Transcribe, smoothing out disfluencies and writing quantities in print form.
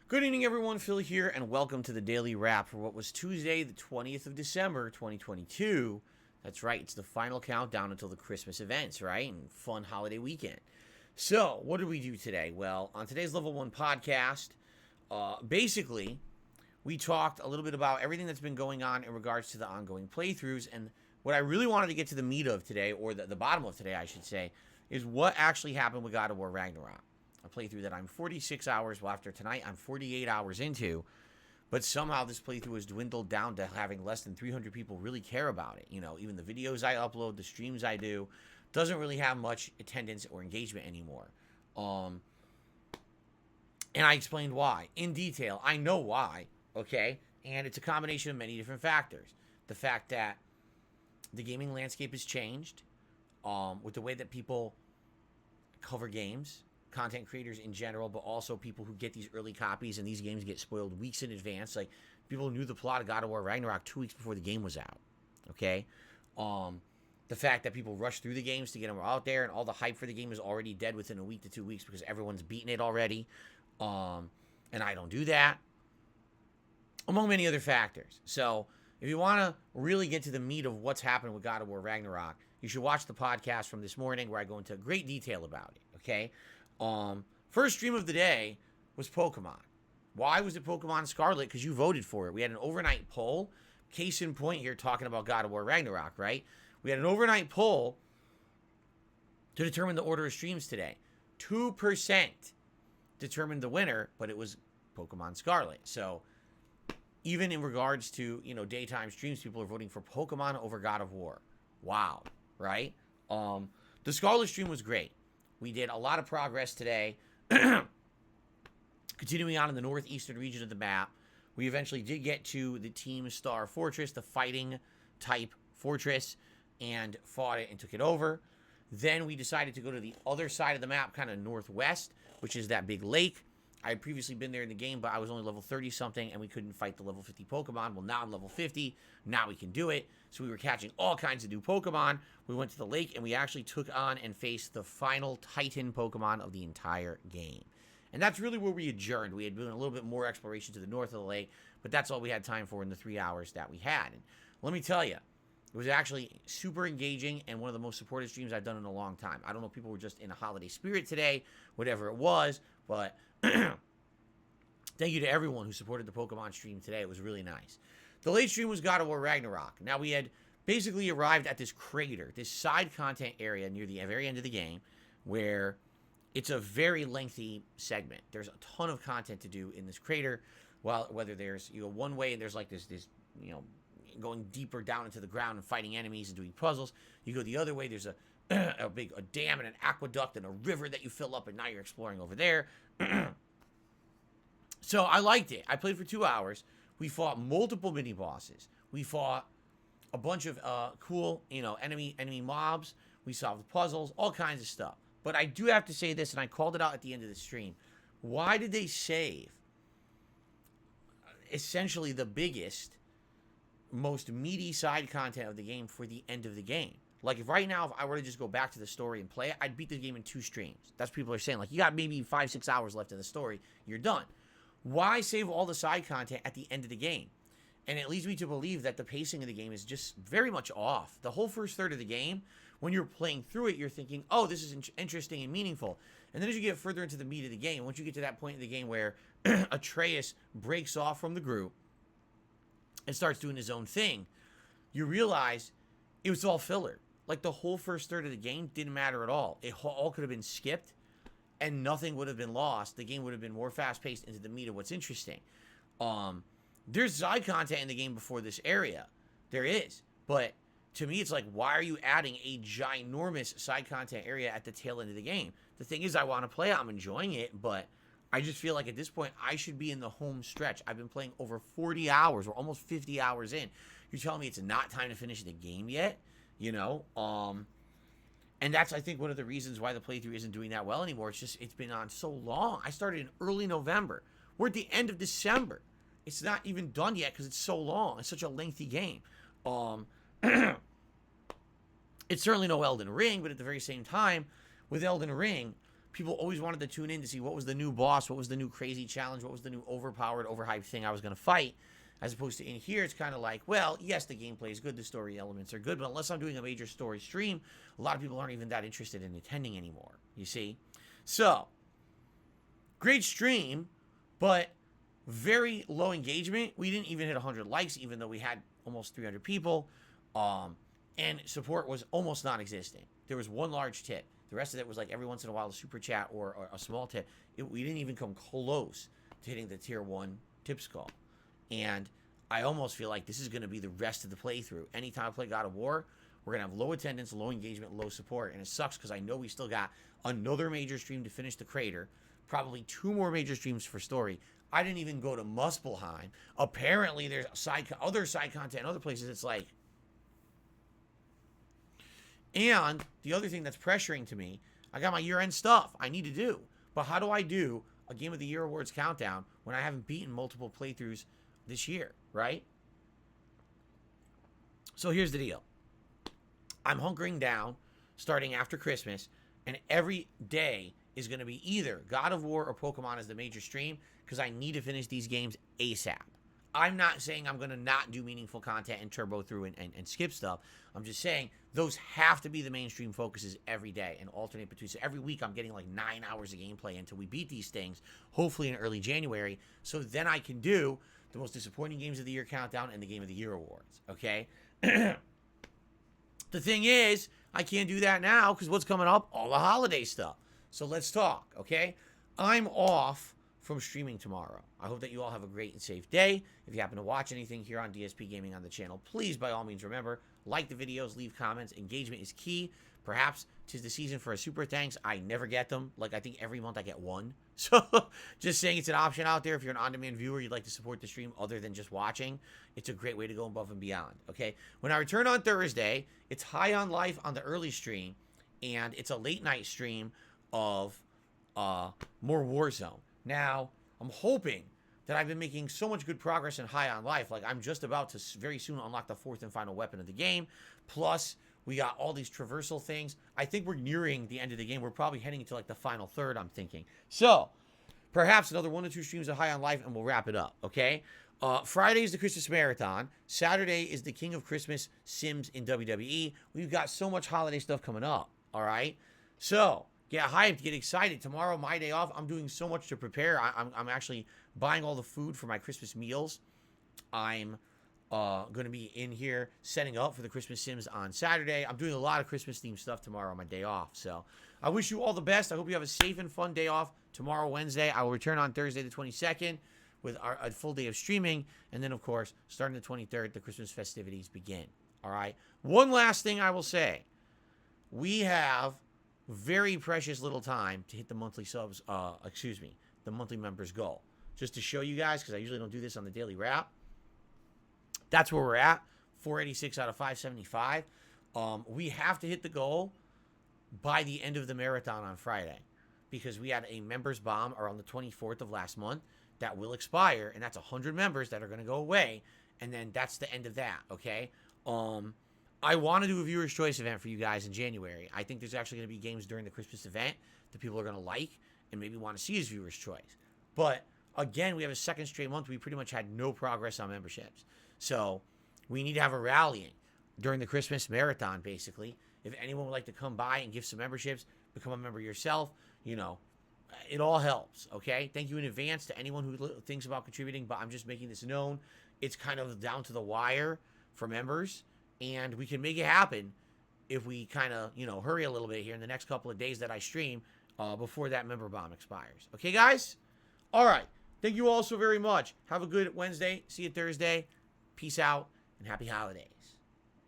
Good evening, everyone. Phil here, and welcome to the Daily Wrap for what was Tuesday, the 20th of December, 2022. That's right, it's the final countdown until the Christmas events, right? And fun holiday weekend. So, what did we do today? Well, on today's Level 1 podcast, basically, we talked a little bit about everything that's been going on in regards to the ongoing playthroughs. And what I really wanted to get to the meat of today, or the bottom of today, I should say, is what actually happened with God of War Ragnarok. A playthrough that I'm 46 hours, well, after tonight, I'm 48 hours into, but somehow this playthrough has dwindled down to having less than 300 people really care about it. You know, even the videos I upload, the streams I do, doesn't really have much attendance or engagement anymore. And I explained why in detail. I know why, okay? And it's a combination of many different factors. The fact that the gaming landscape has changed, with the way that people cover games, content creators in general, but also people who get these early copies, and these games get spoiled weeks in advance. Like, people knew the plot of God of War Ragnarok 2 weeks before the game was out, okay? The fact that people rush through the games to get them out there, and all the hype for the game is already dead within a week to 2 weeks because everyone's beaten it already, and I don't do that, among many other factors. So, if you want to really get to the meat of what's happened with God of War Ragnarok, you should watch the podcast from this morning where I go into great detail about it, okay? First stream of the day was Pokemon. Why was it Pokemon Scarlet? Because you voted for it. We had an overnight poll. Case in point here, talking about God of War Ragnarok, right? We had an overnight poll to determine the order of streams today. 2% determined the winner, but it was Pokemon Scarlet. So, even in regards to, daytime streams, people are voting for Pokemon over God of War. Wow, right? The Scarlet stream was great. We did a lot of progress today. Continuing on in the northeastern region of the map, we eventually did get to the Team Star Fortress, the fighting type fortress, and fought it and took it over. Then we decided to go to the other side of the map, kind of northwest, which is that big lake. I had previously been there in the game, but I was only level 30-something, and we couldn't fight the level 50 Pokemon. Well, now I'm level 50. Now we can do it. So we were catching all kinds of new Pokemon. We went to the lake, and we actually took on and faced the final Titan Pokemon of the entire game. And that's really where we adjourned. We had done a little bit more exploration to the north of the lake, but that's all we had time for in the 3 hours that we had. And let me tell you, it was actually super engaging and one of the most supported streams I've done in a long time. I don't know if people were just in a holiday spirit today, whatever it was, but thank you to everyone who supported the Pokemon stream today. It was really nice. The late stream was God of War Ragnarok. Now, we had basically arrived at this crater, this side content area near the very end of the game, where it's a very lengthy segment. There's a ton of content to do in this crater. Well, whether there's, you go one way and there's like this going deeper down into the ground and fighting enemies and doing puzzles. You go the other way, there's a dam and an aqueduct and a river that you fill up, and now you're exploring over there. So I liked it. I played for 2 hours. We fought multiple mini bosses. We fought a bunch of cool, enemy mobs. We solved puzzles, all kinds of stuff. But I do have to say this, and I called it out at the end of the stream. Why did they save essentially the biggest, most meaty side content of the game for the end of the game? Like, if right now, if I were to just go back to the story and play it, I'd beat the game in 2 streams. That's what people are saying. Like, you got maybe 5-6 hours left in the story. You're done. Why save all the side content at the end of the game? And it leads me to believe that the pacing of the game is just very much off. The whole first third of the game, when you're playing through it, you're thinking, oh, this is interesting and meaningful. And then as you get further into the meat of the game, once you get to that point in the game where Atreus breaks off from the group and starts doing his own thing, you realize it was all filler. Like, the whole first third of the game didn't matter at all. It all could have been skipped, and nothing would have been lost. The game would have been more fast-paced into the meat of what's interesting. There's side content in the game before this area. There is. But to me, it's like, why are you adding a ginormous side content area at the tail end of the game? The thing is, I want to play it. I'm enjoying it, but I just feel like at this point, I should be in the home stretch. I've been playing over 40 hours. We're almost 50 hours in. You're telling me it's not time to finish the game yet? And that's, I think, one of the reasons why the playthrough isn't doing that well anymore. It's just, it's been on so long. I started in early November. We're at the end of December. It's not even done yet because it's so long. It's such a lengthy game. It's certainly no Elden Ring, but at the very same time, with Elden Ring, people always wanted to tune in to see what was the new boss, what was the new crazy challenge, what was the new overpowered, overhyped thing I was going to fight. As opposed to in here, it's kind of like, well, yes, the gameplay is good, the story elements are good, but unless I'm doing a major story stream, a lot of people aren't even that interested in attending anymore, you see? So, great stream, but very low engagement. We didn't even hit 100 likes, even though we had almost 300 people, and support was almost non-existent. There was one large tip. The rest of it was like every once in a while a super chat or a small tip. We didn't even come close to hitting the tier 1 tip skull. And I almost feel like this is going to be the rest of the playthrough. Anytime I play God of War, we're going to have low attendance, low engagement, low support. And it sucks because I know we still got another major stream to finish the crater. Probably 2 more major streams for story. I didn't even go to Muspelheim. Apparently, there's other side content in other places. It's like... And the other thing that's pressuring to me, I got my year-end stuff I need to do. But how do I do a Game of the Year Awards countdown when I haven't beaten multiple playthroughs this year, right? So here's the deal. I'm hunkering down starting after Christmas, and every day is going to be either God of War or Pokemon as the major stream because I need to finish these games ASAP. I'm not saying I'm going to not do meaningful content and turbo through and skip stuff. I'm just saying those have to be the mainstream focuses every day and alternate between. So every week I'm getting like 9 hours of gameplay until we beat these things, hopefully in early January. So then I can do the most disappointing games of the year countdown and the Game of the Year awards, okay? The thing is, I can't do that now because what's coming up? All the holiday stuff. So let's talk, okay? I'm off from streaming tomorrow. I hope that you all have a great and safe day. If you happen to watch anything here on DSP Gaming on the channel, please, by all means, remember, like the videos, leave comments. Engagement is key. Perhaps 'tis the season for a super thanks. I never get them. Like, I think every month I get one. So, just saying it's an option out there. If you're an on-demand viewer, you'd like to support the stream other than just watching, it's a great way to go above and beyond, okay? When I return on Thursday, it's High on Life on the early stream, and it's a late-night stream of more Warzone. Now, I'm hoping that I've been making so much good progress in High on Life. Like, I'm just about to very soon unlock the 4th and final weapon of the game. Plus, we got all these traversal things. I think we're nearing the end of the game. We're probably heading into, like, the final third, I'm thinking. So, perhaps another 1 or 2 streams of High on Life, and we'll wrap it up, okay? Friday is the Christmas Marathon. Saturday is the King of Christmas Sims in WWE. We've got so much holiday stuff coming up, all right? So, get hyped, get excited. Tomorrow, my day off. I'm doing so much to prepare. I'm actually buying all the food for my Christmas meals. I'm going to be in here setting up for the Christmas Sims on Saturday. I'm doing a lot of Christmas-themed stuff tomorrow on my day off. So I wish you all the best. I hope you have a safe and fun day off tomorrow, Wednesday. I will return on Thursday the 22nd with a full day of streaming. And then, of course, starting the 23rd, the Christmas festivities begin. All right? One last thing I will say. We have very precious little time to hit the monthly subs, the monthly members goal. Just to show you guys, because I usually don't do this on the daily wrap. That's where we're at, 486 out of 575. We have to hit the goal by the end of the marathon on Friday because we had a members bomb around the 24th of last month that will expire, and that's 100 members that are going to go away, and then that's the end of that, okay? I want to do a viewer's choice event for you guys in January. I think there's actually going to be games during the Christmas event that people are going to like and maybe want to see as viewer's choice. But, again, we have a second straight month. We pretty much had no progress on memberships. So we need to have a rallying during the Christmas marathon, basically. If anyone would like to come by and give some memberships, become a member yourself, you know, it all helps, okay? Thank you in advance to anyone who thinks about contributing, but I'm just making this known. It's kind of down to the wire for members, and we can make it happen if we kind of, you know, hurry a little bit here in the next couple of days that I stream before that member bomb expires. Okay, guys? All right. Thank you all so very much. Have a good Wednesday. See you Thursday. Peace out, and happy holidays.